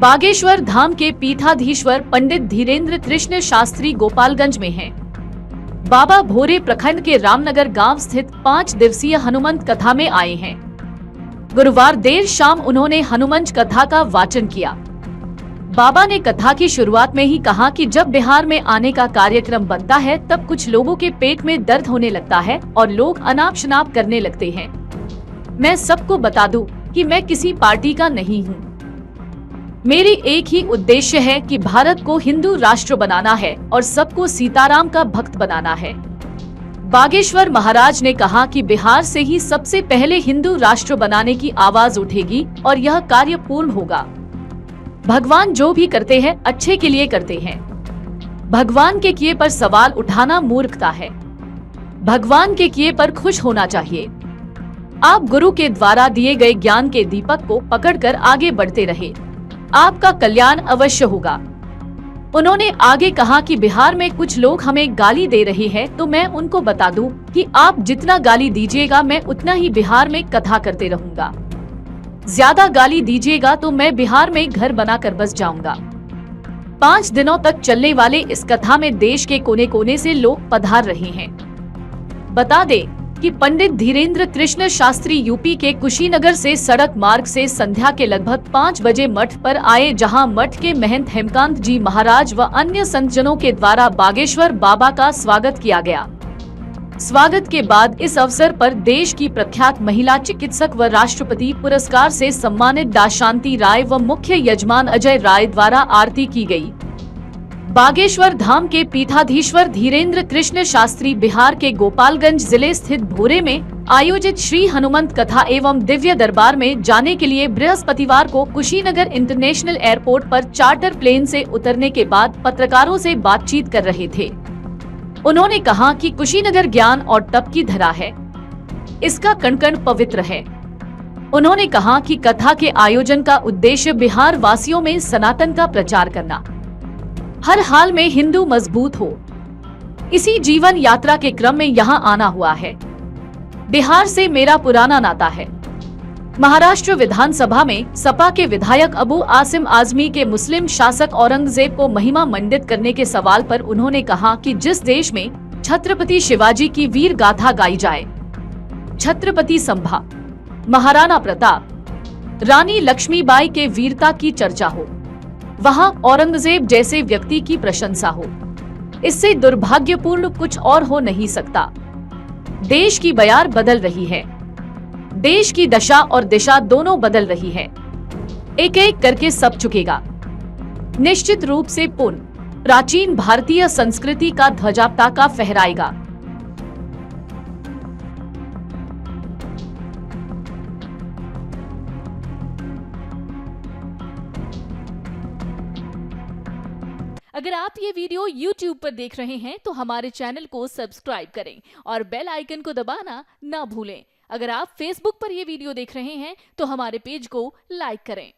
बागेश्वर धाम के पीठाधीश्वर पंडित धीरेन्द्र कृष्ण शास्त्री गोपालगंज में हैं। बाबा भोरे प्रखंड के रामनगर गांव स्थित 5 दिवसीय हनुमंत कथा में आए हैं। गुरुवार देर शाम उन्होंने हनुमंत कथा का वाचन किया। बाबा ने कथा की शुरुआत में ही कहा कि जब बिहार में आने का कार्यक्रम बनता है तब कुछ लोगों के पेट में दर्द होने लगता है और लोग अनाप शनाप करने लगते हैं। मैं सबको बता दूं कि मैं किसी पार्टी का नहीं हूं। मेरी एक ही उद्देश्य है कि भारत को हिंदू राष्ट्र बनाना है और सबको सीताराम का भक्त बनाना है। बागेश्वर महाराज ने कहा कि बिहार से ही सबसे पहले हिंदू राष्ट्र बनाने की आवाज उठेगी और यह कार्य पूर्ण होगा। भगवान जो भी करते हैं अच्छे के लिए करते हैं। भगवान के किए पर सवाल उठाना मूर्खता है। भगवान के किए पर खुश होना चाहिए। आप गुरु के द्वारा दिए गए ज्ञान के दीपक को पकड़कर आगे बढ़ते रहे, आपका कल्याण अवश्य होगा। उन्होंने आगे कहा कि बिहार में कुछ लोग हमें गाली दे रहे हैं, तो मैं उनको बता दूं कि आप जितना गाली दीजिएगा मैं उतना ही बिहार में कथा करते रहूंगा। ज्यादा गाली दीजिएगा तो मैं बिहार में घर बनाकर बस जाऊंगा। 5 दिनों तक चलने वाले इस कथा में देश के कोने कोने से लोग पधार रहे हैं। बता दें कि पंडित धीरेन्द्र कृष्ण शास्त्री यूपी के कुशीनगर से सड़क मार्ग से संध्या के लगभग 5 बजे मठ पर आए, जहां मठ के महंत हेमकांत जी महाराज व अन्य संतजनों के द्वारा बागेश्वर बाबा का स्वागत किया गया। स्वागत के बाद इस अवसर पर देश की प्रख्यात महिला चिकित्सक व राष्ट्रपति पुरस्कार से सम्मानित डॉ शांति राय व मुख्य यजमान अजय राय द्वारा आरती की गई। बागेश्वर धाम के पीठाधीश्वर धीरेन्द्र कृष्ण शास्त्री बिहार के गोपालगंज जिले स्थित भोरे में आयोजित श्री हनुमंत कथा एवं दिव्य दरबार में जाने के लिए बृहस्पतिवार को कुशीनगर इंटरनेशनल एयरपोर्ट पर चार्टर प्लेन से उतरने के बाद पत्रकारों से बातचीत कर रहे थे। उन्होंने कहा कि कुशीनगर ज्ञान और तप की धरा है, इसका कण कण पवित्र है। उन्होंने कहा कि कथा के आयोजन का उद्देश्य बिहार वासियों में सनातन का प्रचार करना, हर हाल में हिंदू मजबूत हो, इसी जीवन यात्रा के क्रम में यहाँ आना हुआ है। बिहार से मेरा पुराना नाता है। महाराष्ट्र विधानसभा में सपा के विधायक अबू आसिम आजमी के मुस्लिम शासक औरंगजेब को महिमा मंडित करने के सवाल पर उन्होंने कहा कि जिस देश में छत्रपति शिवाजी की वीर गाथा गाई जाए, छत्रपति संभा, महाराणा प्रताप, रानी लक्ष्मीबाई के वीरता की चर्चा हो, वहां औरंगजेब जैसे व्यक्ति की प्रशंसा हो, इससे दुर्भाग्यपूर्ण कुछ और हो नहीं सकता। देश की बयार बदल रही है, देश की दशा और दिशा दोनों बदल रही है। एक एक करके सब चुकेगा। निश्चित रूप से पुनः प्राचीन भारतीय संस्कृति का ध्वजा पताका फहराएगा। अगर आप ये वीडियो YouTube पर देख रहे हैं तो हमारे चैनल को सब्सक्राइब करें और बेल आइकन को दबाना ना भूलें। अगर आप Facebook पर ये वीडियो देख रहे हैं तो हमारे पेज को लाइक करें।